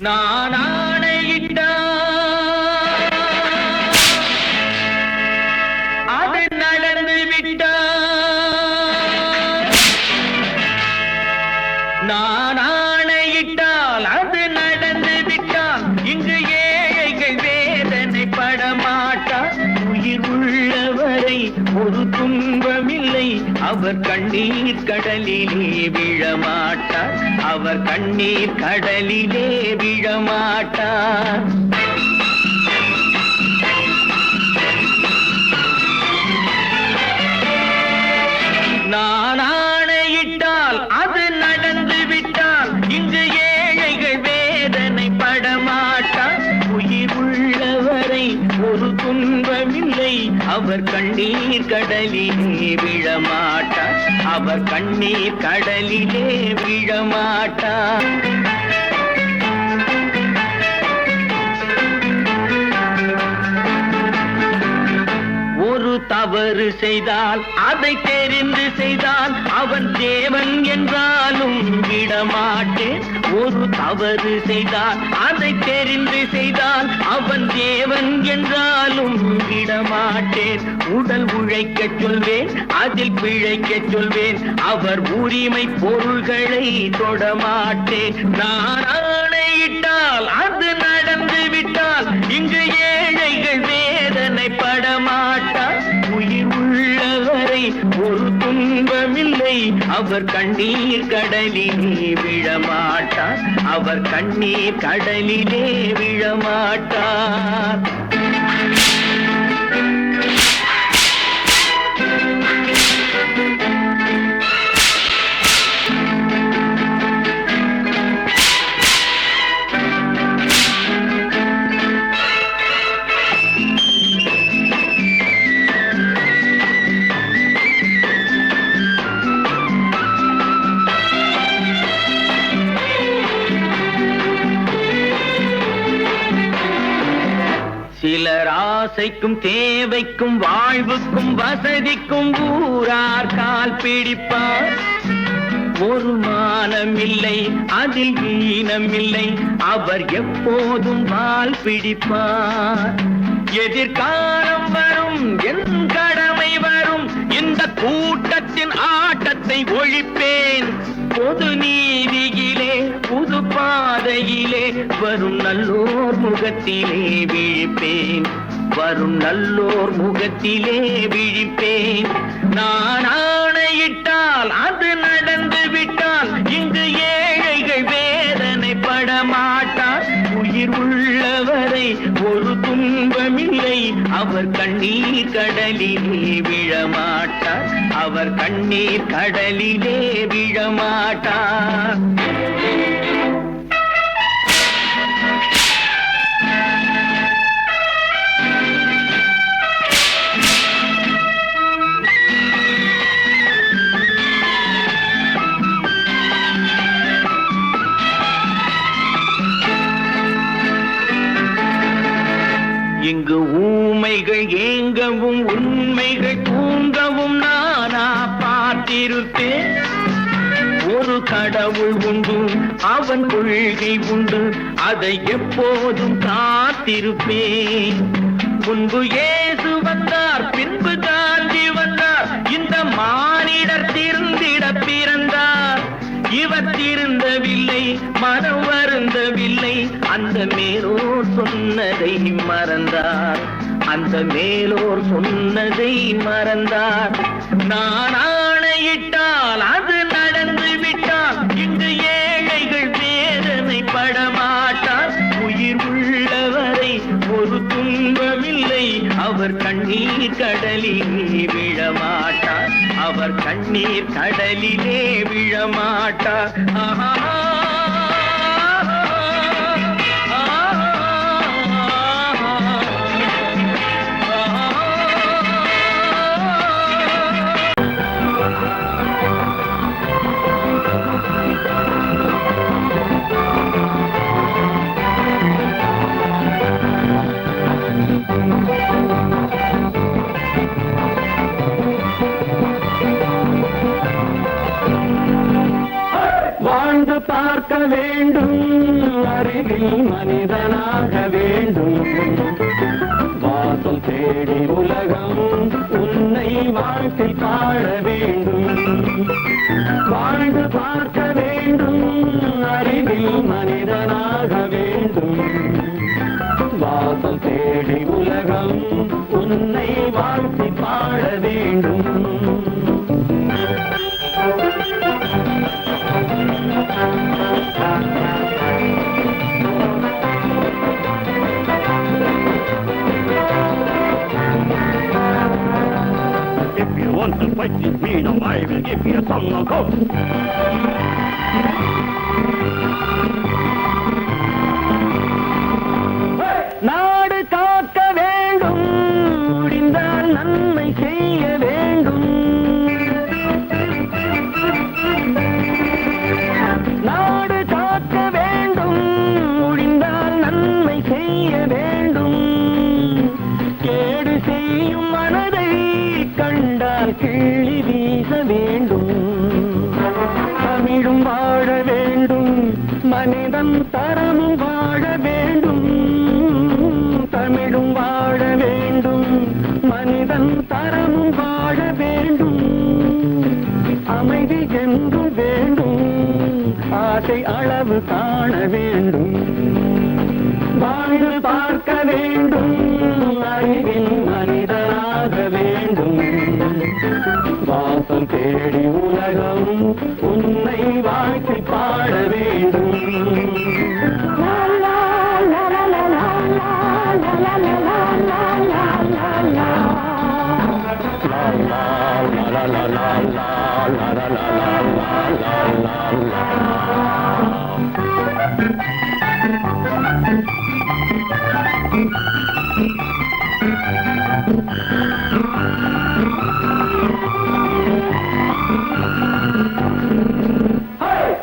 நான் ஆணையிட்டால் அது நடந்து விட்டால், நான் ஆணையிட்டால் அது நடந்து விட்டால், இங்கு ஏழைகள் வேதனை படமாட்டார். உயிர் உள்ளவரை ஒரு துன்பமில்லை, அவர் கண்ணீர் கடலிலே விழமாட்டார், அவர் கண்ணீர் கடலிலே விழமாட்டார். நான் ஆணையிட்டால் அது நடந்து விட்டால், இங்கு ஏழைகள் வேதனை படமாட்டார். உயிர் உள்ளவரை ஒரு துன்பமில்லை, அவர் கண்ணீர் கடலிலே விழமாட்டார், அவர் கண்ணீர் கடலிலே விழமாட்டார். ஒரு தவறு செய்தால் அதை தெரிந்து செய்தால் அவன் தேவன் என்றாலும் விடமாட்டேன். ஒரு தவறு செய்தால் அதை தெரிந்து செய்தால் அவன் தேவன் என்றாலும் விடமாட்டேன். உடல் உழைக்கச் சொல்வேன், அதில் பிழைக்கச் சொல்வேன், அவர் உரிமை பொருள்களை தொடமாட்டேன். நான் ஆணையிட்டால் அது நடந்து விட்டால், இங்கு ஏழைகள் வேதனை படமாட்டார். உயிர் உள்ளவரை ஒரு துன்பமில்லை, அவர் கண்ணீர் கடலிலே விழமாட்டார், அவர் கண்ணீர் கடலிலே விழமாட்டார். சிலர் ஆசைக்கும் தேவைக்கும் வாழ்வுக்கும் வசதிக்கும் ஊரார் கால் பிடிப்பார். ஒரு மானமில்லை, அதில் ஈனமில்லை, அவர் எப்போதும் வால் பிடிப்பார். எதிர்காலம் வரும், என் கடமை வரும், இந்த கூட்டத்தின் ஆட்டத்தை ஒழிப்பேன். பொது நீதியிலே புது பாதையிலே வரும் நல்லோர் முகத்திலே விழிப்பேன், வரும் நல்லோர் முகத்திலே விழிப்பேன். நான் ஆணையிட்டால் அது நடந்து விட்டால், இங்கு ஏழைகள் வேதனை படமாட்டார். உயிர் உள்ளவரை ஒரு துன்பமில்லை, அவர் கண்ணீர் கடலிலே விழமாட்டார், அவர் கண்ணீர் கடலிலே விழமாட்டார். இங்கு ஊமைகள் ஏங்கவும் உண்மைகள் தூங்கவும் நானா பார்த்திருப்பேன். ஒரு கடவுள் உண்டு, அவன் கொள்கை உண்டு, அதை எப்போதும் காத்திருப்பேன். முன்பு இயேசு வந்தார், பின்பு காந்தி வந்தார், இந்த மானிடர் திருந்திட பிறந்தார். இவர் திருந்தவில்லை, மனம் வருந்தவில்லை, அந்த மேலோர் சொன்னதை மறந்தார், அந்த மேலோர் சொன்னதை மறந்தார். நான் ஆணையிட்டால் அது நடந்து விட்டால், இங்கு ஏழைகள் வேதனை படமாட்டார். உயிர் உள்ளவரை ஒரு துன்பமில்லை, அவர் கண்ணீர் கடலிலே விழமாட்டார், அவர் கண்ணீர் கடலிலே விழமாட்டார். ஆஹா. வாழ்ந்து பார்த்த மனிதனாக வேண்டும். வாசல் தேடி உலகம் உன்னை வாழ்க்கை பாட வேண்டும். வாழ்ந்து பார்க்க வேண்டும், அறிவில் மனிதனாக வேண்டும். வாசல் தேடி உலகம் உன்னை வாழ்க்கை பாட வேண்டும். If you want to fight with me, now I will give you some knockout. நாடு காக்க வேண்டும், முடிந்தால் நன்மை செய்ய வேண்டும். நாடு காக்க வேண்டும், முடிந்தால் நன்மை செய்ய வேண்டும். கேடு செய்யும் மனதை கண்டால் கிள்ளி வீச வேண்டும். தமிழும் வாழ வேண்டும், மனிதன் தரமும் வாழ வேண்டும். தமிழும் வாழ வேண்டும், மனிதன் தரமும் வாழ வேண்டும். அமைதி என்றும் வேண்டும், ஆசை அளவு காண வேண்டும். வாழ்ந்து பார்க்க வேண்டும், அறிவில் மனிதனாக வேண்டும். வாசம் தேடி உலகம் உன்னை வாழ்க்கை பாட வேண்டும்.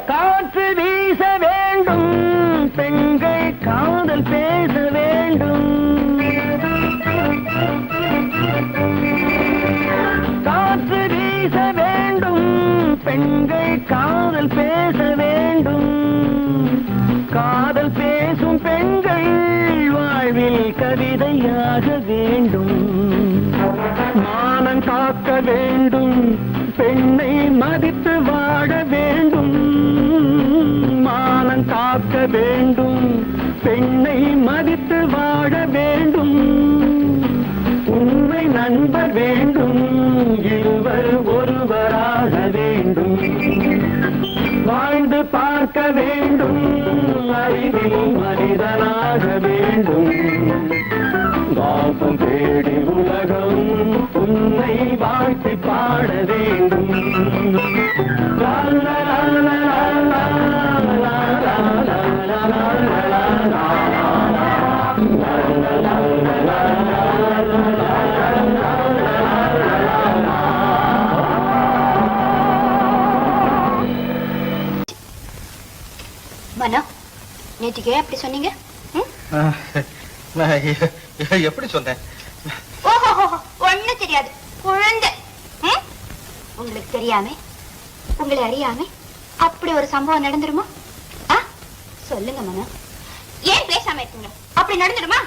காற்று வீச வேண்டும், பெண்கள் காதல் பேச வேண்டும். காற்று வீச வேண்டும், பெண்கள் காதல் பேச வேண்டும். காதல் பேசும் பெண்கள் வாழ்வில் கவிதையாக வேண்டும். மானம் காக்க வேண்டும், பெண்ணை மதித்து வாழ வேண்டும். மானம் காக்க வேண்டும், பெண்ணை மதித்து வாழ வேண்டும். உண்மை நண்பர் வேண்டும், இருவர் ஒருவராக வேண்டும். வாழ்ந்து பார்க்க வேண்டும், அறிவில் மனிதனாக வேண்டும். வாசம் தேடி உலகம் உன்னை வாழ்த்தி பாட வேண்டும். லா லா லா லா லா லா லா லா லா. மனோ, நேற்றுக்கு ஏன் அப்படி சொன்னீங்க? எப்படி சொன்னேன்? ஓஹோ, ஒண்ணும் தெரியாது குழந்தை. உங்களுக்கு தெரியாம, உங்களை அறியாம அப்படி ஒரு சம்பவம் நடந்துருமா? சொல்லுங்க மனோ, ஏன் பேசாம இருக்கீங்க? அப்படி நடந்துடுமா?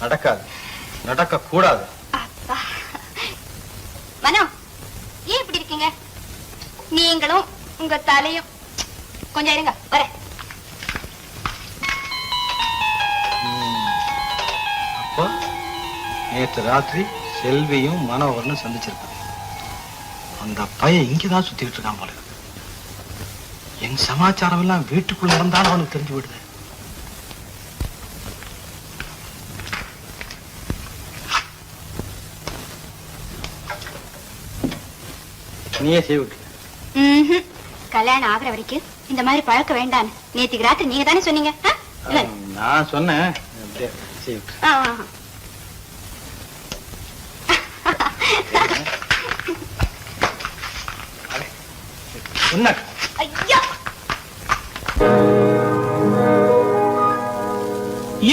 நடக்காது, நடக்க கூடாது. மனோ, ஏன் இப்படி இருக்கீங்க? நீங்களும் உங்க தலையும். கொஞ்சம் இருங்க, வரேன். அப்போ நேற்று ராத்திரி செல்வியும் மனோகரனும் சந்திச்சிருக்காங்க. அந்த பையன் இங்கதான் சுத்திட்டு இருக்கான் போல. என் சமாச்சாரம் எல்லாம் வீட்டுக்குள்ள நடந்தாலும் அவனுக்கு தெரிஞ்சு விடுது. நீயே செய்விட்டு. கல்யாணம் ஆகிற வரைக்கும் இந்த மாதிரி பழக்க வேண்டாம். நேற்றுக்கு ராத்திரி நீங்க தானே சொன்னீங்க. நான் சொன்னேன்.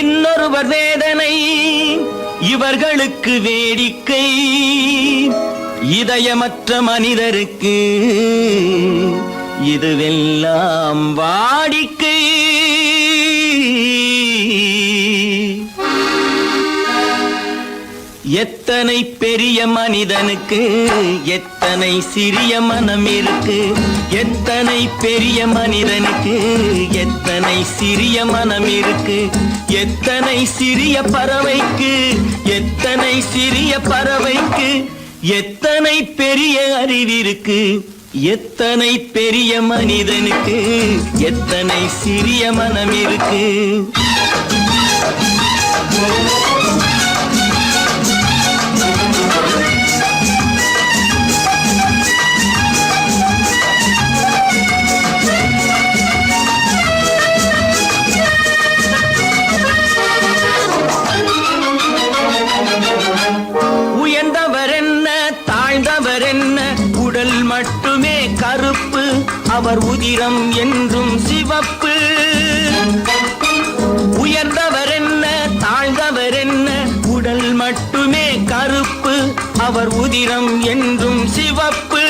இன்னொருவர் வேதனை இவர்களுக்கு வேடிக்கை, இதயமற்ற மனிதருக்கு இதுவெல்லாம் வாடிக்கை. எத்தனை பெரிய மனிதனுக்கு எத்தனை சிறிய மனம் இருக்கு. எத்தனை பெரிய மனிதனுக்கு எத்தனை சிறிய மனம் இருக்கு. எத்தனை சிறிய பறவைக்கு எத்தனை சிறிய பறவைக்கு எத்தனை பெரிய அறிவிருக்கு. எத்தனை பெரிய மனிதனுக்கு எத்தனை சிறிய மனம் இருக்கு. உயர்ந்தவர் என்ன தாழ்ந்தவர் என்ன உடல் மட்டுமே கருப்பு அவர் உதிரம் என்றும் சிவப்பு. உயர்ந்தவர் என்ன தாழ்ந்தவர் என்ன உடல் மட்டுமே கருப்பு அவர் உதிரம் என்றும் சிவப்பு.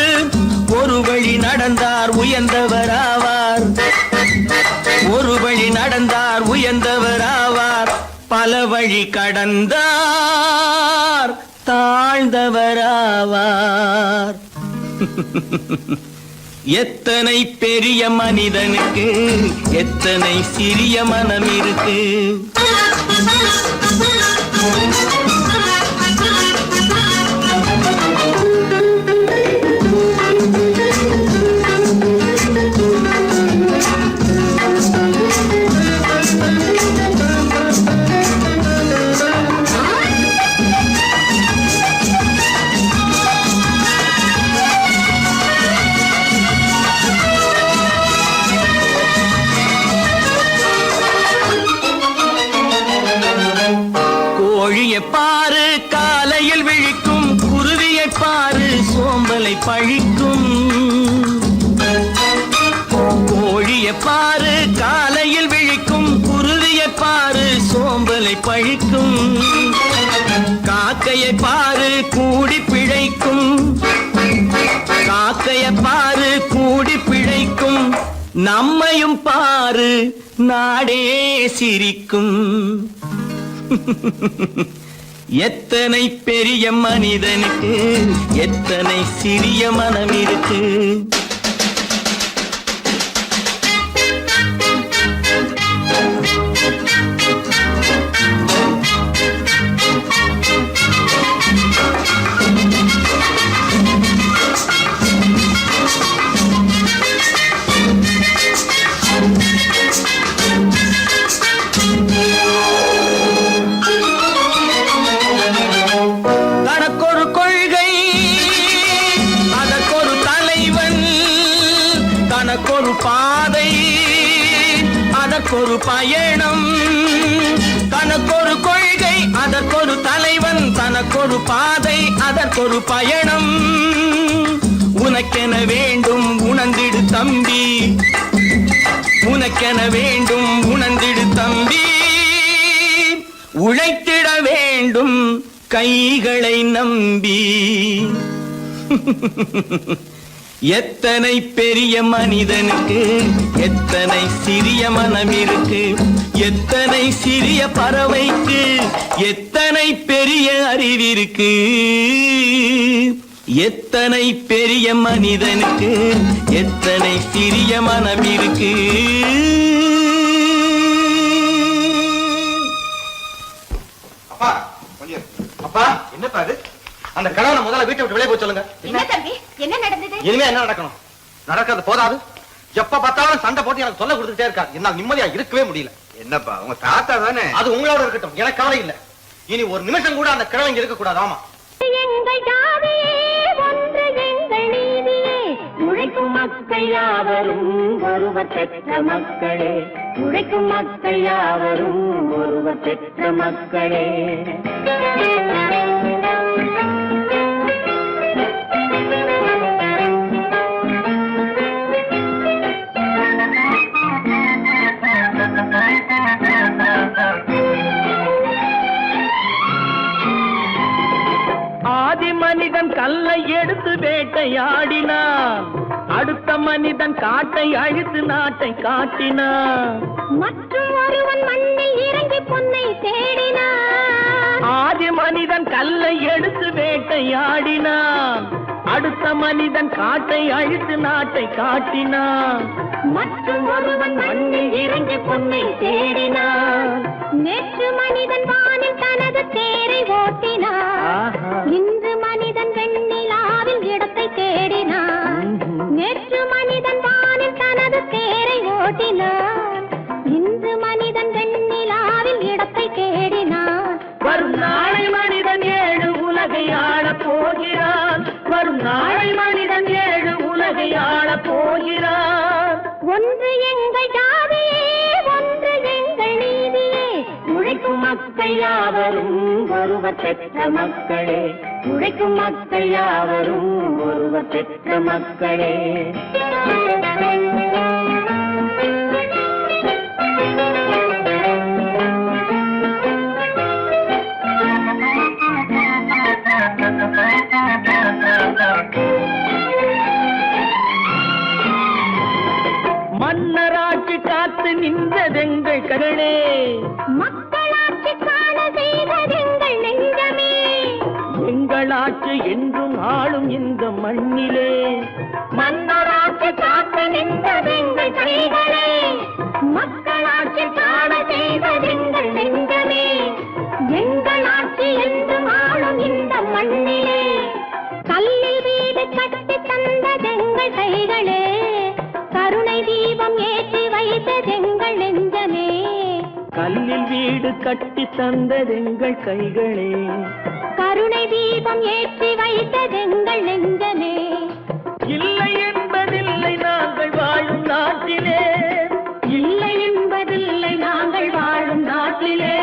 ஒரு வழி நடந்தார் உயர்ந்தவர் ஆவார். ஒரு வழி நடந்தார் உயர்ந்தவர் ஆவார். பல வழி கடந்தார் தாழ்ந்தவராவார். எத்தனை பெரிய மனிதனுக்கு எத்தனை சிறிய மனம் இருக்கு. கோழியை பாரு காலையில் விழிக்கும், குருவியை பாரு சோம்பலை பழிக்கும். கோழியை பாரு காலையில் விழிக்கும், குருவியை பாரு சோம்பலை பழிக்கும். காக்கையை பாரு கூடி பிழைக்கும், காக்கையை பாரு கூடி பிழைக்கும். நம்மையும் பாரு நாடே சிரிக்கும். எத்தனை பெரிய மனிதனுக்கு எத்தனை சிறிய மனம் இருக்கு. தனக்கொரு கொள்கை அதற்கொரு தலைவன், தனக்கொரு பாதை அதற்கொரு பயணம். தனக்கொரு கொள்கை அதற்கொரு தலைவன், தனக்கொரு பாதை அதற்கொரு பயணம். உனக்கென வேண்டும் உணர்ந்திடு தம்பி, உனக்கென வேண்டும் உணர்ந்திடு தம்பி. உழைத்திட வேண்டும் கைகளை நம்பி. எத்தனை பெரிய மனிதனுக்கு எத்தனை சிறிய மனம் இருக்கு. எத்தனை சிறிய பறவைக்கு எத்தனை பெரிய அறிவிருக்கு. எத்தனை பெரிய மனிதனுக்கு எத்தனை சிறிய மனம் இருக்கு. அப்பா என்னப்பா அது? அந்த கணவனை முதல்ல வீட்டை விட்டு வெளியே போய் சொல்லுங்க. என்ன தம்பி என்ன நடந்தது? இனிமே என்ன நடக்கணும்? நடக்கிறது போதாது, எப்ப பார்த்தாலும் சண்டை போட்டு எனக்கு சொல்ல கொடுத்துட்டே இருக்காரு. என்னால நிம்மதியா இருக்கவே முடியல. என்னப்பா உங்க தாத்தா தானே? அது உங்களோட இருக்கட்டும், எனக்கு கவலை இல்ல. இனி ஒரு நிமிஷம் கூட அந்த கிழவன் இருக்க கூடாது. ஆமா, எங்கள் ஜாதியே ஒன்று எங்கள் நீதியே. உழைக்கும் மக்கள் யாவரும் ஒருவர் பெற்ற மக்களே. உழைக்கும் மக்கள் யாவரும் ஒருவர் பெற்ற மக்களே. ஆதி மனிதன் கல்லை எடுத்து வேட்டையாடினான், அடுத்த மனிதன் காட்டை அழித்து நாட்டை காட்டினான். மற்றும் ஒருவன் மண்ணில் இறங்கி பொன்னை தேடினான். ஆதி மனிதன் கல்லை வேட்டையாடினான் அடுத்த மனிதன் காட்டை அழித்து நாட்டை காட்டினான் மற்றும் ஒருவன் மண்ணில் இறங்கி பொன்னை தேடினான் நேற்று மனிதன் வானில் தனது தேரை ஓட்டினான் இன்று மனிதன் வெண்ணிலாவில் இடத்தை தேடினான் நேற்று மனிதன் வானில் தனது தேரை ஓட்டினான் இன்று மனிதன் வெண்ணிலாவில் இடத்தை தேடினான் வரும் நாளை மனிதன் 7 உலகை ஆளப் போகிறான் வரும் நாளை மனிதன் 7 உலகை ஆளப் போகிறான் ஒன்று எங்கள் ஜாதியே ஒன்று எங்கள் நீதியே உழைக்கும் மக்கள் யாவரும் ஒருவர் பெற்ற மக்களே உழைக்கும் மக்கள் யாவரும் ஒருவர் பெற்ற மக்களே மன்னராட்சி காத்து நின்றதெங்கள் கரணே மக்களாட்சி காண செய்ததெங்கள் நெஞ்சமே எங்களாட்சி என்றும் ஆளும் இந்த மண்ணிலே மன்னராட்சி காத்து நின்றதெங்கள் கைகளே மக்களாட்சி காண செய்ததெங்கள் நெஞ்சமே எங்களாட்சி என்றும் ஆளும் இந்த மண்ணிலே கல்லில் வீடு கட்டி தந்ததெங்கள் கைகளே கருணை தீபம் ஏற்றி வைத்ததெங்கள் நெஞ்சமே கல்லில் வீடு கட்டி தந்ததெங்கள் கைகளே கருணை தீபம் ஏற்றி வைத்ததெங்கள் நெஞ்சமே இல்லை என்பதில்லை நாங்கள் வாழும் நாட்டிலே இல்லை என்பதில்லை நாங்கள் வாழும் நாட்டிலே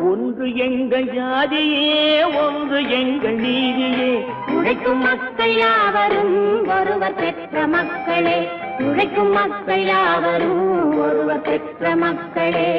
ஒன்று எங்கள் ஜாதியே ஒன்று எங்கள் நீதியே உழைக்கும் மக்கள் யாவரும் ஒருவர் பெற்ற மக்களே உழைக்கும் மக்கள் யாவரும் ஒருவர் பெற்ற மக்களே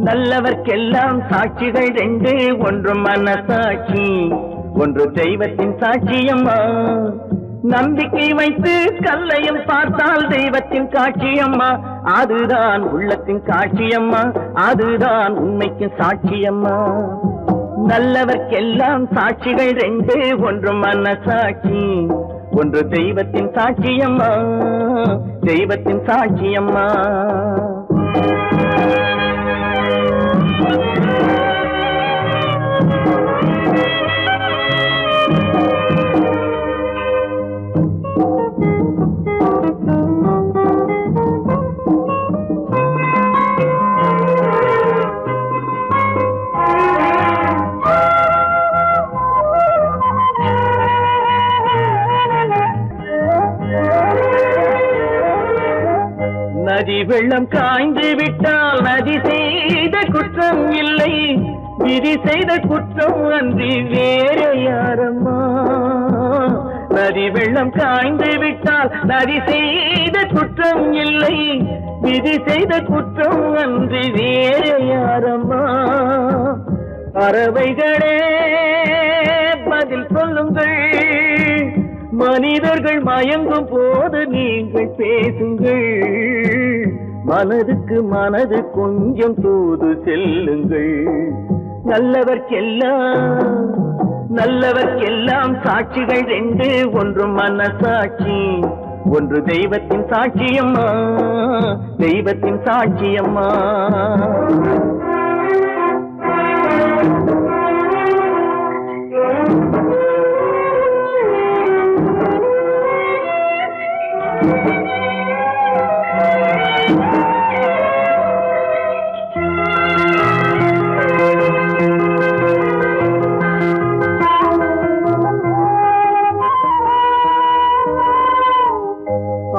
நல்லவர்க்கெல்லாம் சாட்சிகள் 2 ஒன்று மனசாட்சி ஒன்று தெய்வத்தின் சாட்சியம்மா நம்பிக்கை வைத்து கல்லையும் பார்த்தால் தெய்வத்தின் காட்சியம்மா அதுதான் உள்ளத்தின் காட்சியம்மா அதுதான் உண்மைக்கு சாட்சியம்மா நல்லவர்க்கெல்லாம் சாட்சிகள் 2 ஒன்று மனசாட்சி ஒன்று தெய்வத்தின் சாட்சியம்மா தெய்வத்தின் சாட்சியம்மா நதி வெள்ளம் காய்ந்து விட்டால் நதி செய்த குற்றம் இல்லை விதி செய்த குற்றம் அன்றி வேற யாரம்மா நதி வெள்ளம் காய்ந்து விட்டால் நதி செய்த குற்றம் இல்லை விதி செய்த குற்றம் அன்றி வேற யாரம்மா பறவைகளே பதில் சொல்லுங்கள் மனிதர்கள் மயங்கும் போது நீங்கள் பேசுங்கள் மனதுக்கு மனது கொஞ்சம் தூது செல்லுங்கள் நல்லவர்க்கெல்லாம் சாட்சிகள் 2 ஒன்று மனசாட்சி ஒன்று தெய்வத்தின் சாட்சியம்மா தெய்வத்தின் சாட்சியம்மா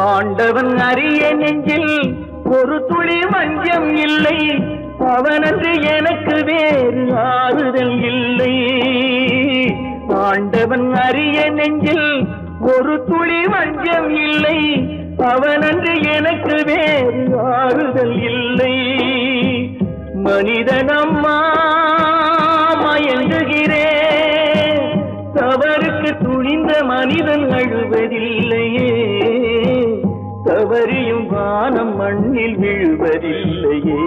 ஆண்டவன் அறிய நெஞ்சில் ஒரு துளி வஞ்சம் இல்லை, அவனன்று எனக்கு வேறு ஆறுதல் இல்லை. ஆண்டவன் அறிய நெஞ்சில் ஒரு துளி வஞ்சம் இல்லை, அவனன்று எனக்கு வேறு ஆறுதல் இல்லை. மனிதனம்மா மயங்குகிறேன், தவறுக்கு துணிந்த மனிதன் அழுவதில்லையே, தவறியும் வானம் மண்ணில் விழுவதில்லையே.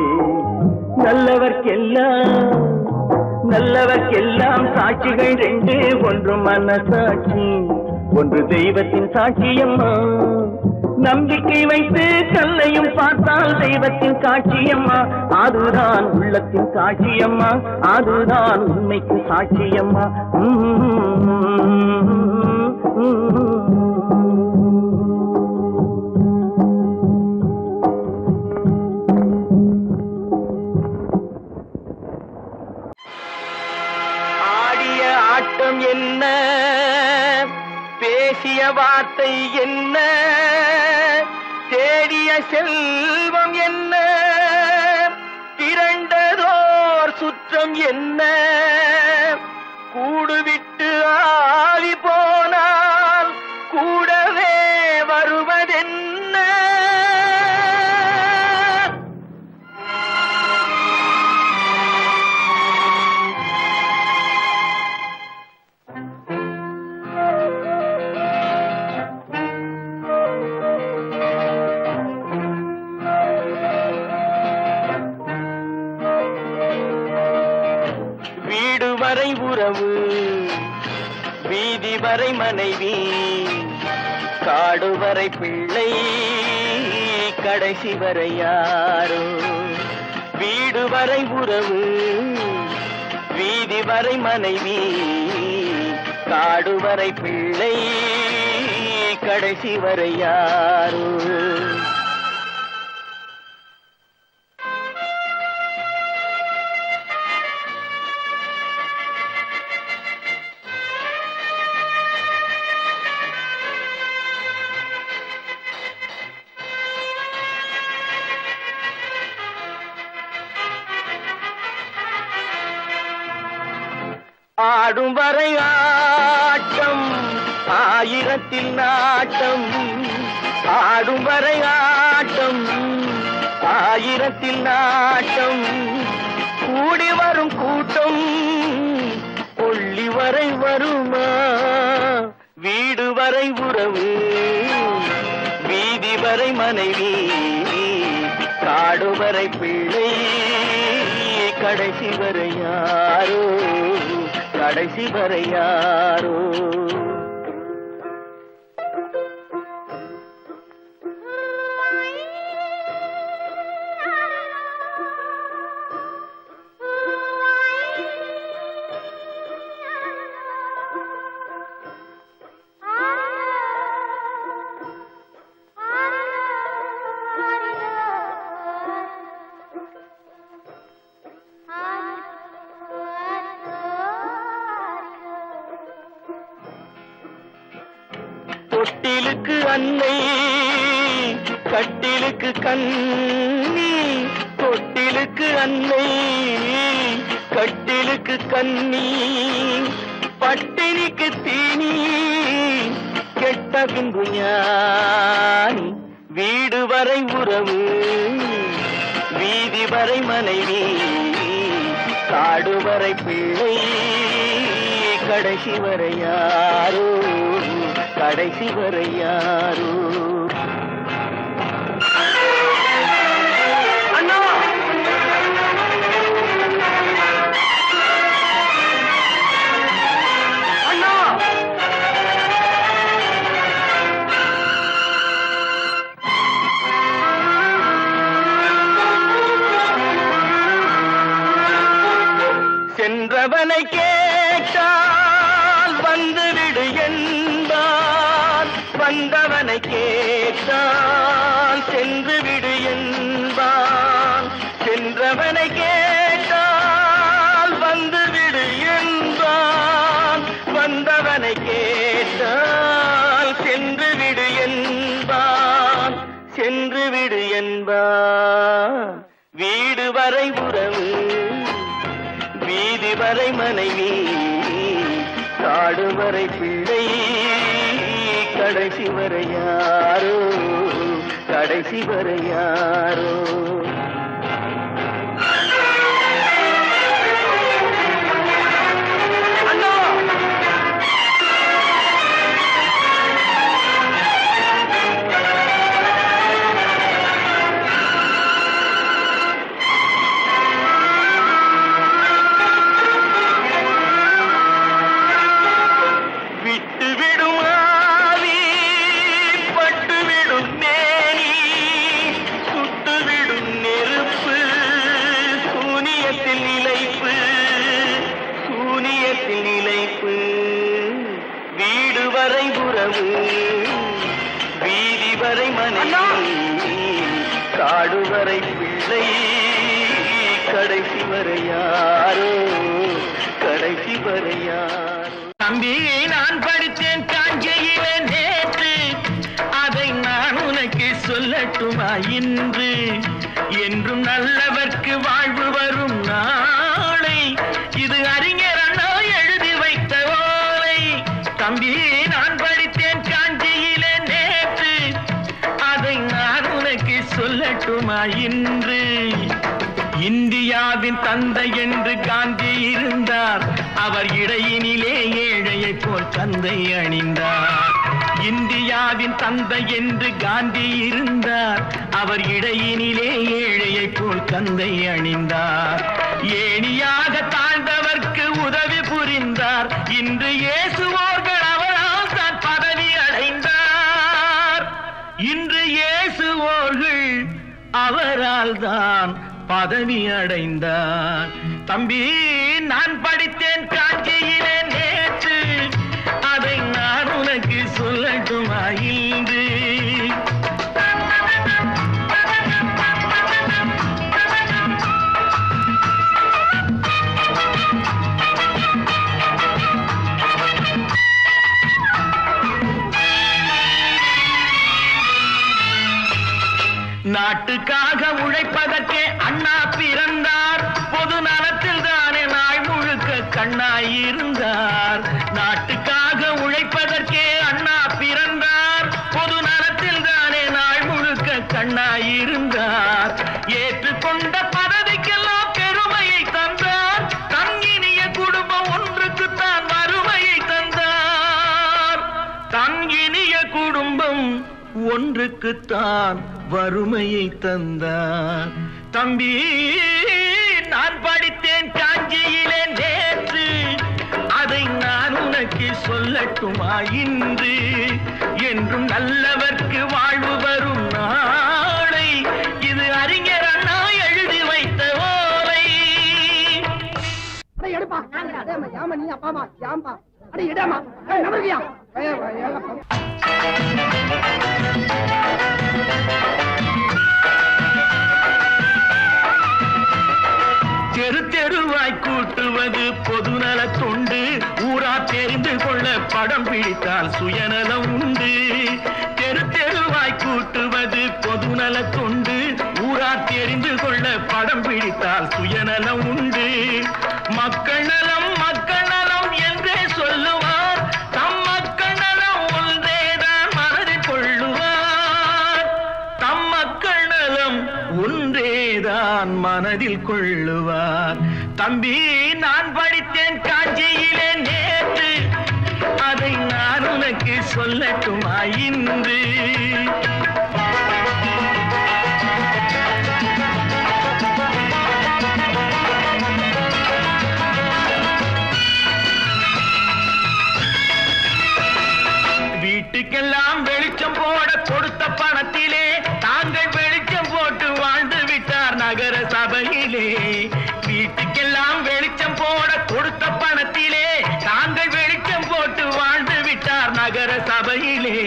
நல்லவர்க்கெல்லாம் சாட்சிகள் ரெண்டு, ஒன்று மனசாட்சி, ஒன்று தெய்வத்தின் சாட்சியம்மா. நம்பிக்கை வைத்து கல்லையும் பார்த்தால் தெய்வத்தின் சாட்சியம்மா, அதுதான் உள்ளத்தின் சாட்சியம்மா, அதுதான் உண்மைக்கு சாட்சியம்மா. ஆடிய ஆட்டம் என்ன, பேசிய வார்த்தை என்ன, தேடிய செல்வம் என்ன, திரண்டதோர் சுற்றம் என்ன, கூடுவிட்டு ஆவி போனால் கூடவே வருவதென்ன. வீடு வரை உறவு, வீதி வரை மனைவி, காடு வரை பிள்ளை, கடைசி வரை யாரோ. வீடு வரை உறவு, வீதி வரை மனைவி, காடு வரை பிள்ளை, கடைசி வரை யாரோ. ஆடும் வரை ஆட்டம், ஆயிரத்தில் நாட்டம், ஆடும் வரை ஆட்டம், ஆயிரத்தில் நாட்டம், கூடி வரும் கூட்டம் கொள்ளி வரை வருமா. வீடு வரை உறவு, வீதி வரை மனைவி, காடு வரை பிள்ளை, கடைசி வரை யாரோ, கடைசி வரை யாரோ. தொட்டிலுக்கு அன்னை, கட்டிலுக்கு கண்ணி, தொட்டிலுக்கு அன்னை, கட்டிலுக்கு கண்ணி, பட்டினிக்கு தீனி, கெட்ட பின்பு ஞானி. வீடு வரை உறவு, வீதி வரை மனைவி, காடு வரை பிள்ளை, கடைசி வரை யாரோ, கடைசி வரை யாரோ. அண்ணா, அண்ணா, சென்ற சென்றவனை கேட்டால் வந்துவிடு என்பான், வந்தவனை கேட்டால் சென்று விடு என்பான், சென்றவனை கேட்டால் வந்துவிடு என்பான், வந்தவனை கேட்டால் சென்று விடு என்பான், சென்று விடு என்பான். வீடு வரை உறவு, வீதி வரை மனைவி, காடு வரை பிள்ளை, கடைசி வரை யாரோ, கடைசி வரை யாரோ. வீதி வரை மனைவி, காடு வரை பிள்ளை, கடைசி வரை யாரோ, கடைசி வரை யாரோ. தம்பி, நான் படித்தேன் காஞ்சியிலே நேற்று, அதை நான் உனக்கு சொல்லட்டுமா இன்று? என்றும் நல்லவர்க்கு வாழ்வு வரும் நாளை, இது அறிஞர் அண்ணா எழுதி வைத்த ஓலை. தம்பி, நான் படித்தேன் காஞ்சியிலே நேற்று, அதை நான் உனக்கு சொல்லட்டுமா இன்று? இந்தியாவின் தந்தை என்று காந்தி இருந்தார், அவர் இடையினிலே ஏழையை போல் தந்தை அணிந்தார். இந்தியாவின் தந்தை என்று காந்தி இருந்தார், அவர் இடையினிலே ஏழையை போல் தந்தை அணிந்தார். ஏணியாக தாழ்ந்தவர்க்கு உதவி புரிந்தார், இன்று இயேசுவோர்கள் அவரால் தான் பதவி அடைந்தார். இன்று இயேசுவோர்கள் அவரால் தான் பதவி அடைந்தார். தம்பி, நான் படித்தேன் காஞ்சியிலே நேற்று, அதை நான் உனக்கு சொல்லட்டுமா இன்று? நாட்டுக்காக உழைப்பதற்கே அண்ணா பிறந்தார், பொது நலத்தில் தானே நாள் முழுக்க கண்ணாயிருந்தார். நாட்டுக்காக உழைப்பதற்கே அண்ணா பிறந்தார், பொது நலத்தில் தானே நாள் முழுக்க கண்ணாயிருந்தார். ஏற்றுக்கொண்ட பதவிக்கெல்லாம் பெருமையை தந்தார், தங்கினிய குடும்பம் ஒன்றுக்குத்தான் வறுமையை தந்தார். தங்கினிய குடும்பம் ஒன்றுக்குத்தான் வறுமையை தந்தார். தம்பி, நான் படித்தேன் காஞ்சியிலே நேற்று, அதை நான் உனக்கு சொல்லட்டுமா இன்று? என்றும் நல்லவர்க்கு வாழ்வு வரும் நாளை, இது அறிஞர் அண்ணா எழுதி வைத்த ஓலை. தெரு தெருவாய் கூட்டுவது பொதுநல தொண்டு, ஊரா தெரிந்து கொள்ள படம் பிடித்தால் சுயநலம் உண்டு. தெரு தெருவாய் கூட்டுவது பொதுநல தொண்டு, ஊரா தெரிந்து கொள்ள படம் பிடித்தால் சுயநலம் உண்டு. மக்கள் நலம் மக்கள் நலம் என்றே சொல்லுவார், தம் மக்கள் நலம் ஒன்றேதான் மனதில் கொள்ளுவார். தம் மக்கள் நலம் ஒன்றேதான் மனதில் கொள்ளுவார். தம்பி, நான் படித்தேன் காஞ்சியிலே நேற்று, அதை நான் உனக்கு சொல்லட்டுமா இன்று? வீட்டுக்கெல்லாம் வெளிச்சம் போட கொடுத்த பணத்திலே தாங்கள் வெளிச்சம் போட்டு வாழ்ந்து விட்டார் நகர சபையிலே. வீட்டுக்கெல்லாம் வெளிச்சம் போட கொடுத்த சபையிலே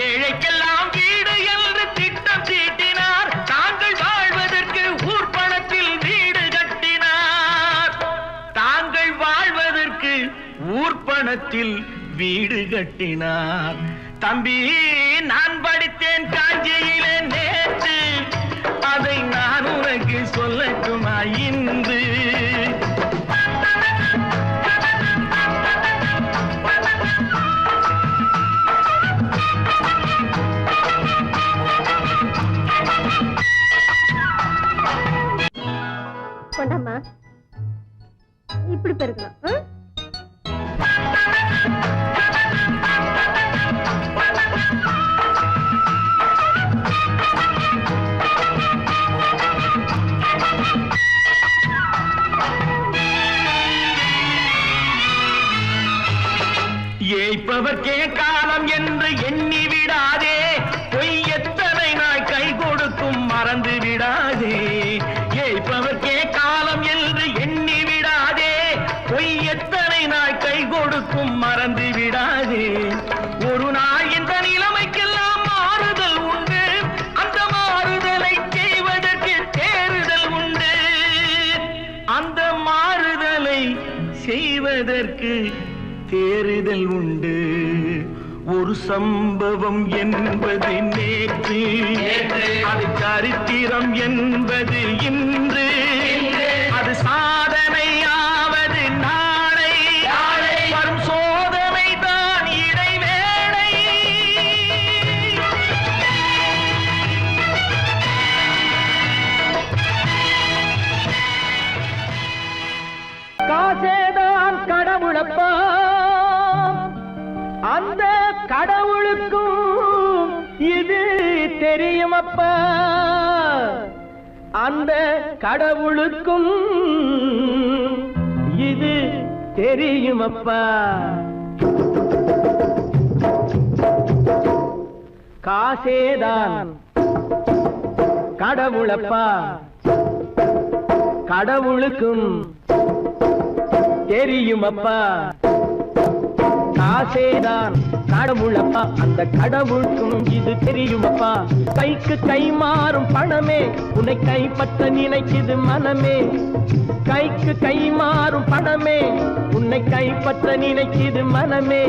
ஏழைக்கெல்லாம் வீடு என்று திட்டம் தீட்டினார். தாங்கள் வாழ்வதற்கு ஊர் பணத்தில் வீடு கட்டினார். தாங்கள் வாழ்வதற்கு ஊர் பணத்தில் வீடு கட்டினார். தம்பி, நான் படித்தேன் காஞ்சியிலே நேற்று, அதை நான் உனக்கு சொல்லட்டுமா இன்று? கொண்டாம்மா, இப்படி பெருக்கலாம். ஏய்ப்பவர்க்கே காலம் என்று எண்ணி விடாதே, பொய் எத்தனை நாய் கை கொடுக்கும் மறந்து விடாதே. ஏய்ப்பவர்க்கே காலம் என்று எண்ணி விடாதே, பொய் எத்தனை நாய் கை கொடுக்கும் மறந்து விடாதே. ஒரு நாள் இந்த நிலைமைக்கெல்லாம் மாறுதல் உண்டு, அந்த மாறுதலை செய்வதற்கு தேறுதல் உண்டு. அந்த மாறுதலை செய்வதற்கு தேறுதல் உண்டு. ஒரு சம்பவம் என்பது நேற்று, அது சரித்திரம் என்பது இன்று, அது சாதனையாவது நாளை, வரும் சோதனை தான் இடைவேளை. காசேதான் கடவுளப்பா, அந்த கடவுளுக்கும் இது தெரியுமப்பா. அந்த கடவுளுக்கும் இது தெரியுமப்பா. காசேதான் கடவுளப்பா, கடவுளுக்கும் தெரியுமப்பா. காசேதான் கடவுளப்பா, அந்த கடவுளுக்கும் இது தெரியுமப்பா. கைக்கு கை மாறும் பணமே உன்னை கைப்பற்ற நினைக்குது மனமே. கைக்கு கை மாறும் பணமே உன்னை கைப்பற்ற நினைக்குது மனமே.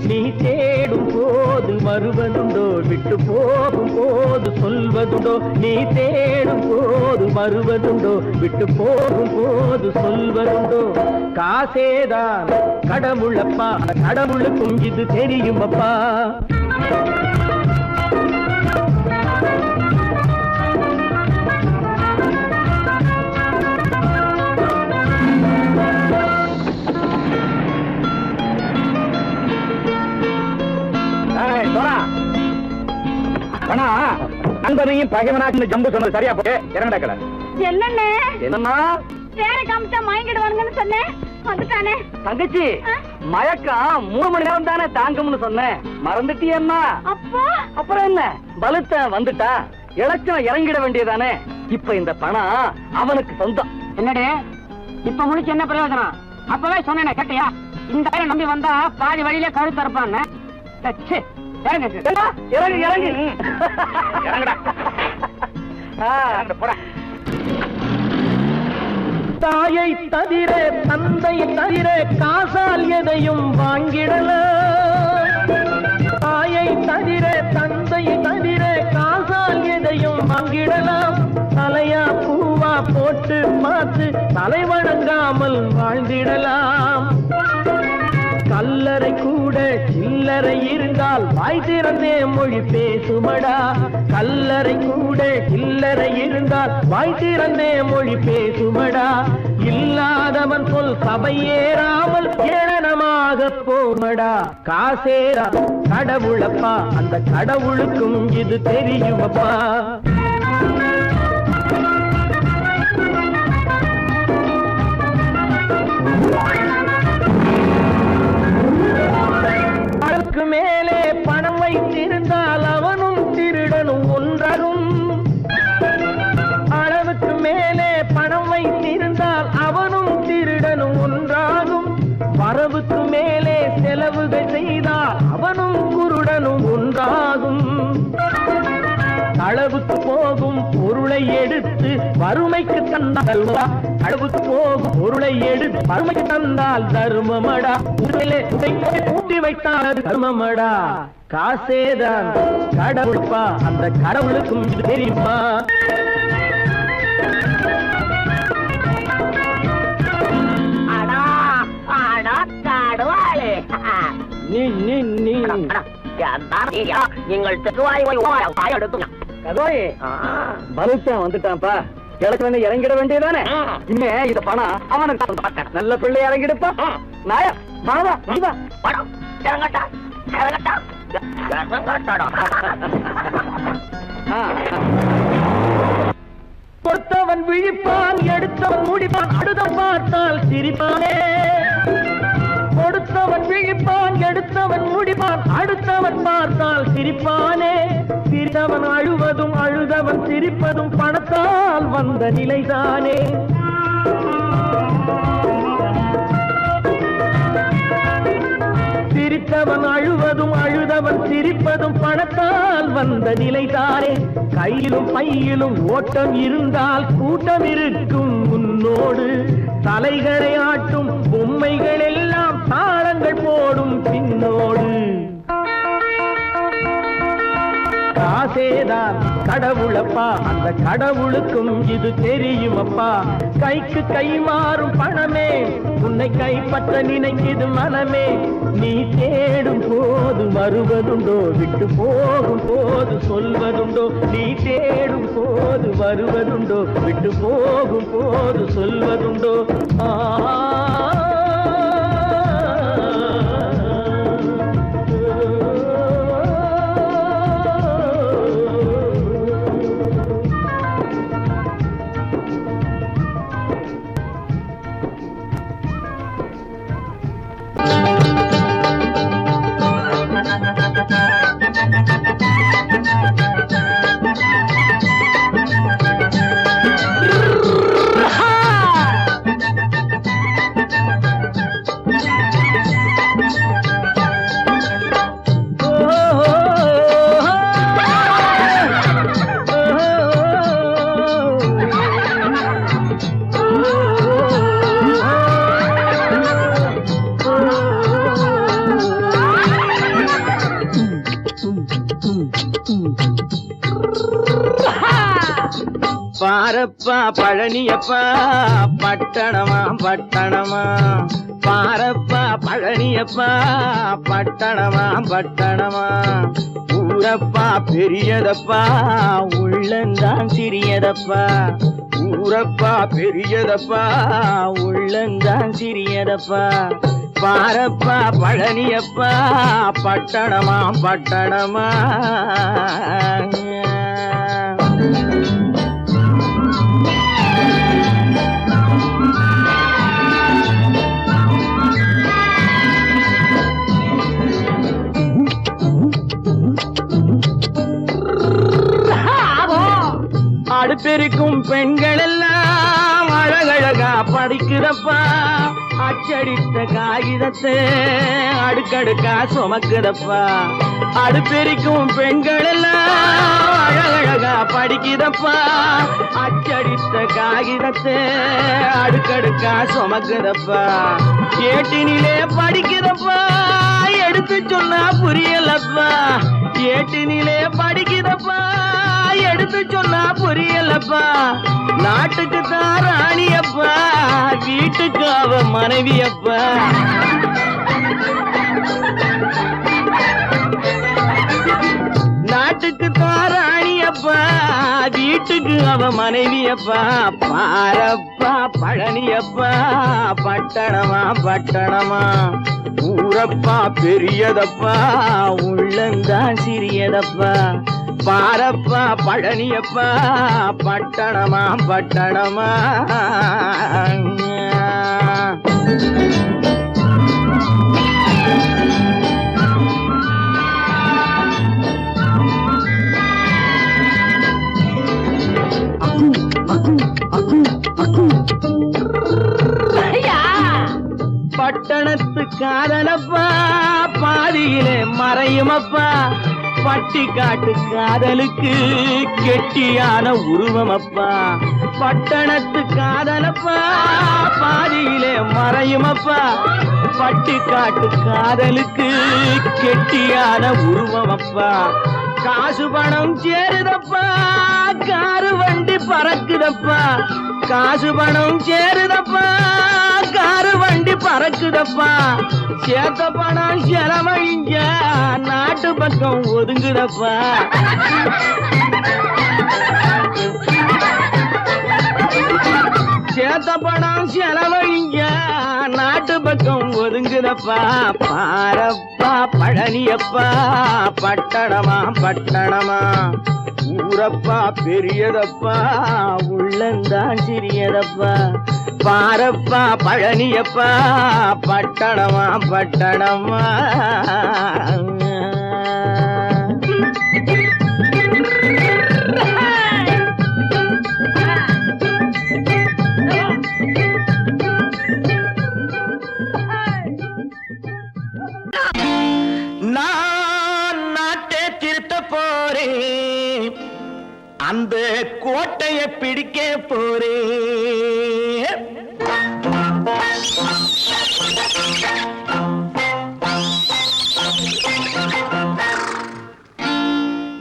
நீ தேடும் போது வருவதுண்டோ, விட்டு போகும் போது சொல்வதுண்டோ. நீ தேடும் போது வருவதுண்டோ, விட்டு போகும் போது சொல்வதுண்டோ. காசேதான் கடவுளப்பா, கடவுளுக்கும் இது தெரியுமப்பா. நண்பனையும் பகைவனாக்கு ஜம்பு சொன்னது சரியா போட்டு இறங்கடக்கல. என்னண்ணே, என்னம்மா வேற காமிச்சா மயங்கிடுவானுங்கன்னு சொன்னேன், வந்துட்டானே. தங்கச்சி, மயக்கம் 3 மணி நேரம் தானே தாங்கும்னு சொன்னேன், மறந்துட்டியம்மா? அப்போ அப்புறம் என்ன, பலுத்த வந்துட்டா இலச்சம் இறங்கிட வேண்டியதானே. இப்ப இந்த பணம் அவனுக்கு சொந்தம். என்னடே இப்ப முடிச்சு என்ன பிரயோஜனம்? அப்பவே சொன்னேன், கேட்டியா? இந்த பையனை நம்பி வந்தா பாதி வழியில கழுத்து இருப்பான்னு. இறங்கு இறங்கு இறங்குடா. போடா. தாயை தவிர தந்தையை தவிர காசால் எதையும் வாங்கிடலாம். தாயை தவிர தந்தையை தவிர காசால் எதையும் வாங்கிடலாம். தலையா பூவா போட்டு பார்த்து தலை வணங்காமல் வாழ்ந்திடலாம். கல்லறை கூட சில்லறை இருந்தால் வாய் திறந்தே மொழி பேசுமடா. கல்லறை கூட சில்லறை இருந்தால் வாய் திறந்தே மொழி பேசுமடா. இல்லாதவன் சொல் சபையேறாமல் ஏளனமாக போமடா. காசேரா கடவுளப்பா, அந்த கடவுளுக்கும் இது தெரியுமப்பா. அளவுக்கு மேலே பணம் வைத்திருந்தால் அவனும் திருடனும் ஒன்றாகும். அளவுக்கு மேலே பணம் வைத்திருந்தால் அவனும் திருடனும் ஒன்றாகும். வரவுக்கு மேலே செலவுகள் செய்தால் அவனும் வறுமைக்கு தந்தால் அளவுக்கு போகும் பொருளை எடுத்து வறுமைக்கு தந்தால் தர்மமடா கூட்டி வைத்தால் அது தர்மமடா காசேதான் கடவுள்பா அந்த கடவுளுக்கும் தெரியுமா பலுத்தான் வந்துட்டான்ப்பா கிழக்கு இறங்கிட வேண்டியதானே இனிமே இந்த பணம் அவனுக்கு நல்ல பிள்ளை இறங்கிடுப்பா நாயா மாவா படம் இறங்கட்டா இறங்கட்டா கொடுத்தவன் விழிப்பான் எடுத்தவன் முடிப்பான் அடுத்தவன் பார்த்தால் சிரிப்பானே கொடுத்தவன் விழிப்பான் எடுத்தவன் முடிப்பான் அடுத்தவன் பார்த்தால் சிரிப்பானே சிரித்தவன் அழுவதும் அழுதவன் சிரிப்பதும் பணத்தால் வந்த நிலைதானே சிரித்தவன் அழுவதும் அழுதவன் சிரிப்பதும் பணத்தால் வந்த நிலைதானே கையிலும் பையிலும் ஓட்டம் இருந்தால் கூட்டம் இருக்கும் உன்னோடு தலைகளை ஆட்டும் பொம்மைகள் எல்லாம் தாளங்கள் போடும் பின்னோடு காசேதான் கடவுளப்பா அந்த கடவுளுக்கும் இது தெரியுமப்பா கைக்கு கை மாறும் பணமே உன்னை கைப்பற்ற நினைக்குது மனமே நீ தேடும் போது வருவதுண்டோ விட்டு போகும் போது சொல்வதுண்டோ நீ தேடும் போது வருவதுண்டோ விட்டு போகும் போது சொல்வதுண்டோ பாரப்பா பழனியப்பா பட்டணமா பட்டணமா பாரப்பா பழனியப்பா பட்டணமா பட்டணமா ஊரப்பா பெரியதப்பா உள்ளந்தான் சிறியதப்பா ஊரப்பா பெரியதப்பா உள்ளந்தான் சிறியதப்பா பாரப்பா பழனியப்பா பட்டணமா பட்டணமா அடுப்பெருக்கும் பெண்கள் எல்லாம் அழகழகா படிக்கிறப்பா அச்சடித்த காகிதத்தை அடுக்கடுக்கா சுமக்குதப்பா அடுப்பெருக்கும் பெண்கள் எல்லாம் அழகழகா படிக்கிறப்பா அச்சடித்த காகிதத்தை அடுக்கடுக்கா சுமக்குதப்பா ஏட்டினிலே படிக்கிறப்பா எடுத்து சொன்னா புரியலப்பா ஏட்டினிலே படிக்கிறப்பா எடுத்து சொன்னா புரியலப்பா நாட்டுக்கு தான் ராணியப்பா வீட்டுக்கு அவ மனைவியப்பா நாட்டுக்கு தான் ராணியப்பா வீட்டுக்கு அவ மனைவியப்பா பாரப்பா பழனியப்பா பட்டணமா பட்டணமா ஊரப்பா பெரியதப்பா உள்ளந்தான் சிறியதப்பா பாரப்பா பழனியப்பா பட்டணமா பட்டணமா பட்டணத்து காதலப்பா பாதியிலே மறையுமப்பா பட்டி காட்டு காதலுக்கு கெட்டியான உருவமப்பா பட்டணத்து காதலப்பா பாதியிலே மறையுமப்பா பட்டி காட்டு காதலுக்கு கெட்டியான உருவமப்பா காசு பணம் சேருதப்பா காரு வண்டி பறக்குதப்பா காசு பணம் சேருதப்பா காரு வண்டி பறக்குதப்பா சேத்த பணம் செலவழிங்க நாட்டு பக்கம் ஒதுங்குதப்பா சேத்த பணம் செலவழிங்க நாட்டு பக்கம் ஒதுங்குதப்பா பாரப்பா பழனியப்பா பட்டணமா பட்டணமா ஊரப்பா பெரியதப்பா உள்ளந்தான் சிறியதப்பா பாரப்பா பழனியப்பா பட்டணமா பட்டணமா நான் நாட்டை திருத்த போறேன் அந்த கோட்டையை பிடிக்க போறேன்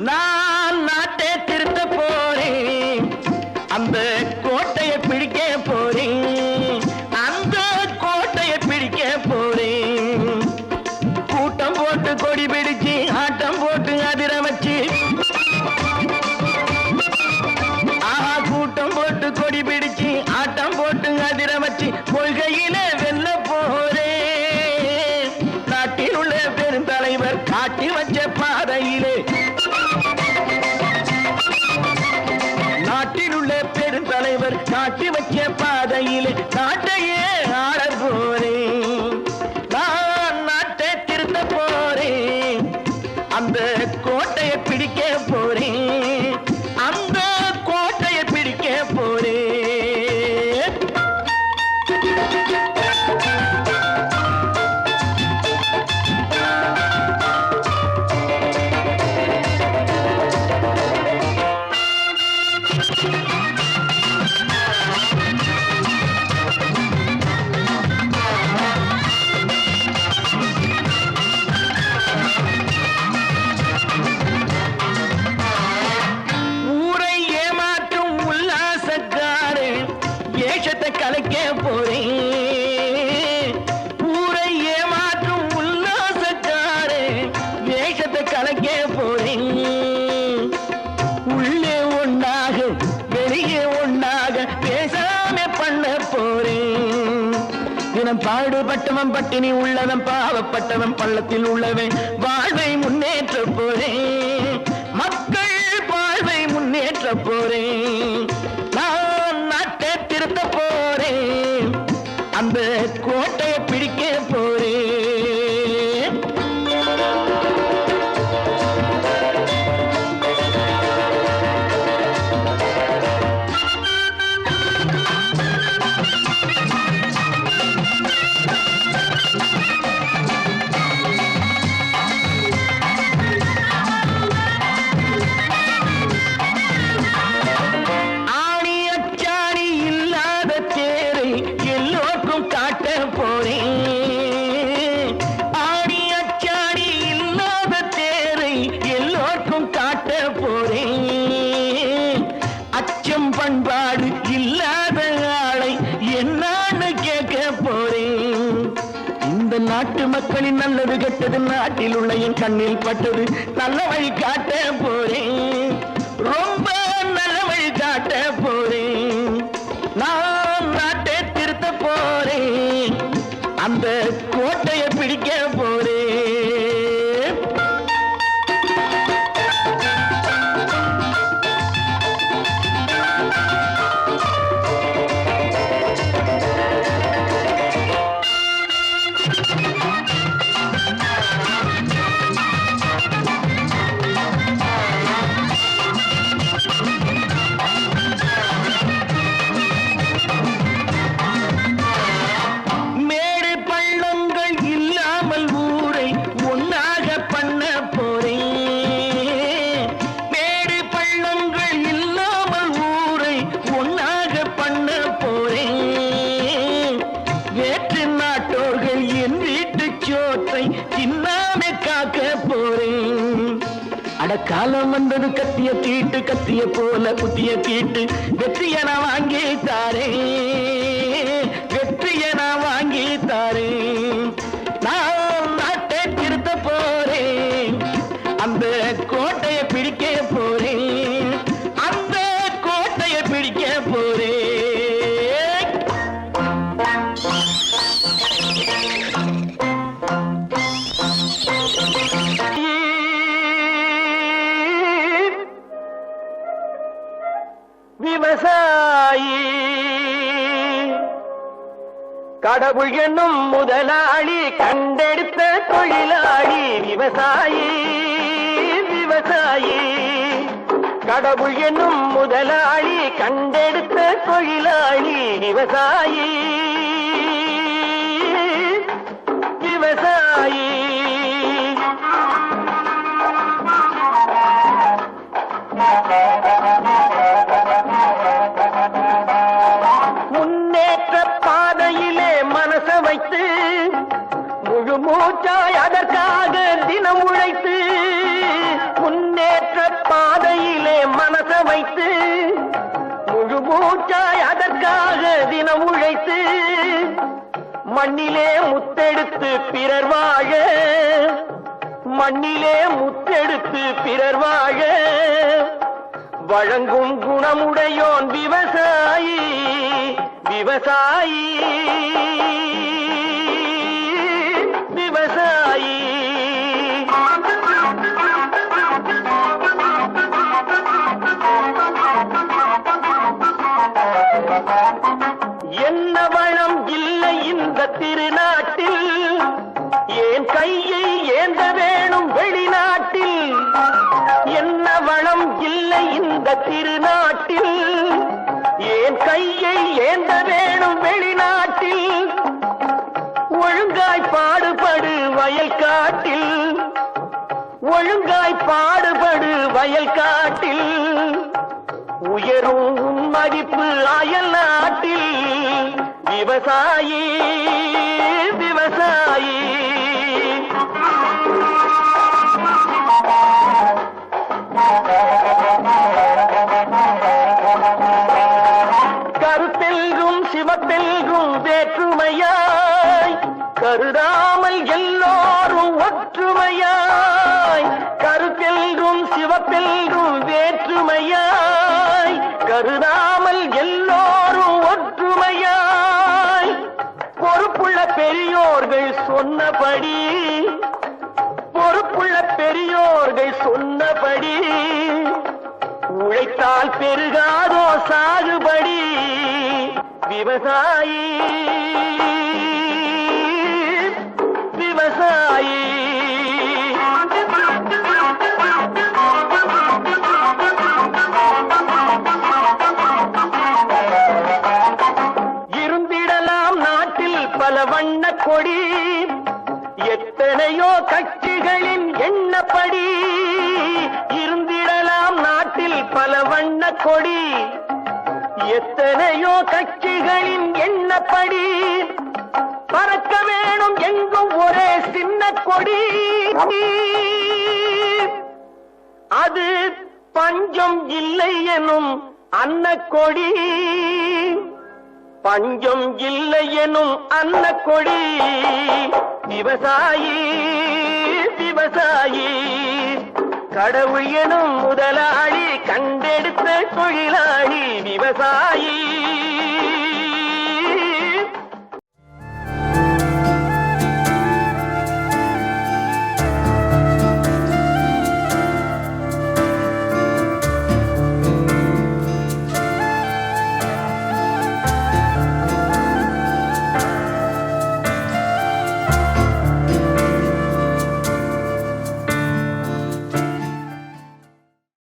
நான் நாட்டை திருத்த போறேன் அந்த கோட்டையை பிடிக்க போறேன் அந்த கோட்டையை பிடிக்க போறேன் கூட்டம் போட்டு கொடி பிடிச்சு ஆட்டம் போட்டு அதிர வச்சு கூட்டம் போட்டு கொடி பிடிச்சு ஆட்டம் போட்டு அதிர வச்சு கொள்கையில வெல்ல போறே நாட்டில் உள்ள பெருந்தலைவர் காட்டி வச்ச பாதையிலே நாட்டில் உள்ள பெருந்தலைவர் காட்டி வச்ச பாதையிலே நாட்டையே ஆள போறேன் நான் நாட்டை திருத்த போறேன் அந்த கோட்டையை பிடிக்க போறேன் அந்த கோட்டையை பிடிக்க போறேன் ஊரை ஏமாற்றும் உல்லாசக்காரன் ஏஷத்தை கலைக்க போறேன் ஊரை ஏமாற்றும் உல்லாசக்காரன் ஏஷத்தை கலைக்க போறேன் உள்ளே ஒன்றாக வெளியே ஒன்றாக பேசாம பண்ண போறேன் தினம் பாடுபட்டவன் பட்டினி உள்ளவன் பாவப்பட்டவன் பள்ளத்தில் உள்ளவன் வாழ்வை முன்னேற்ற போறேன் மக்கள் வாழ்வை முன்னேற்ற போறேன் நான் நாட்டை திருத்த போறேன் அந்த கோட்டையை பிடிக்க போறேன் ஆணி அச்சாணி இல்லாத தேரை எல்லோருக்கும் காட்ட போறேன் ஆணி அச்சாணி இல்லாத தேரை எல்லோருக்கும் காட்ட போறேன் அச்சம் பண்பாடு இல்லாத ஆளை என்னான்னு கேட்க போறேன் இந்த நாட்டு மக்களின் நல்லது கெட்டது நாட்டில் உள்ள என் கண்ணில் பட்டது நல்ல வழி காட்ட போறேன் ரொம்ப நல்ல வழி காட்ட போறேன் நான் நாட்டை திருத்த போறேன் அந்த கோட்டையை பிடிக்க போறேன் மேடு பள்ளம் காலம் வந்தது கத்திய தீட்டு கத்திய போல குத்திய தீட்டு வெற்றிய நான் வாங்கி தாரே வெற்றிய நான் வாங்கி தாரே நான் நாட்டை திருத்த போறேன் அந்த கோட்டையை பிடிக்க போறேன் அந்த கோட்டையை பிடிக்க போறேன் விவசாயி கடவுள் என்னும் முதலாளி கண்டெடுத்த தொழிலாளி விவசாயி விவசாயி கடவுள் என்னும் முதலாளி கண்டெடுத்த தொழிலாளி விவசாயி விவசாயி முன்னேற்ற பாதையிலே மனச வைத்து முழு மூச்சாய் அதற்காக தினம் உழைத்து முன்னேற்ற பாதையிலே மனச வைத்து முழு மூச்சாய் அதற்காக தினம் உழைத்து மண்ணிலே முத்தெடுத்து பிறர் வாழ மண்ணிலே முத்தெடுத்து பிறர் வாழ வழங்கும் குணமுடையோன் விவசாயி விவசாயி விவசாயி என்ன வளம் இல்லை இந்த திருநாட்டில் ஏன் கையை ஏந்த வேணும் வெளிநாட்டில் என்ன வளம் இல்லை இந்த திருநாட்டில் ஏன் கையை ஏந்த வேணும் வெளிநாட்டில் ஒழுங்காய் பாடுபடு வயல் காட்டில் ஒழுங்காய் பாடுபடு வயல் காட்டில் உயரும் மதிப்பு அயல் நாட்டில் விவசாயி விவசாயி கருத்தெல்கும் சிவத்தெல்கும் வேற்றுமையாய் கருதாமல் எல்லோரும் ஒற்றுமையாய் கருத்தெல்கும் சிவத்தெல்கும் வேற்றுமையாய் கருதாமல் எல்லோரும் ஒற்றுமையாய் பொறுப்புள்ள பெரியோர்கள் சொன்னபடி பொறுப்புள்ள பெரியோர்கள் சொன்னபடி உழைத்தால் பெருகாதோ சாகுபடி விவசாயி விவசாயி இருந்திடலாம் நாட்டில் பல வண்ண கொடி எத்தனையோ கட்சிகளின் எண்ணப்படி இருந்திடலாம் நாட்டில் பல வண்ண கொடி எத்தனையோ கட்சிகளின் எண்ணப்படி பறக்க வேணும் எங்கும் ஒரே சின்ன கொடி அது பஞ்சம் இல்லை எனும் அன்னக்கொடி பஞ்சம் இல்லை எனும் அன்னக்கொடி விவசாயி விவசாயி கடவுள் எனும் முதலாளி கண்டெடுத்த தொழிலாளி விவசாயி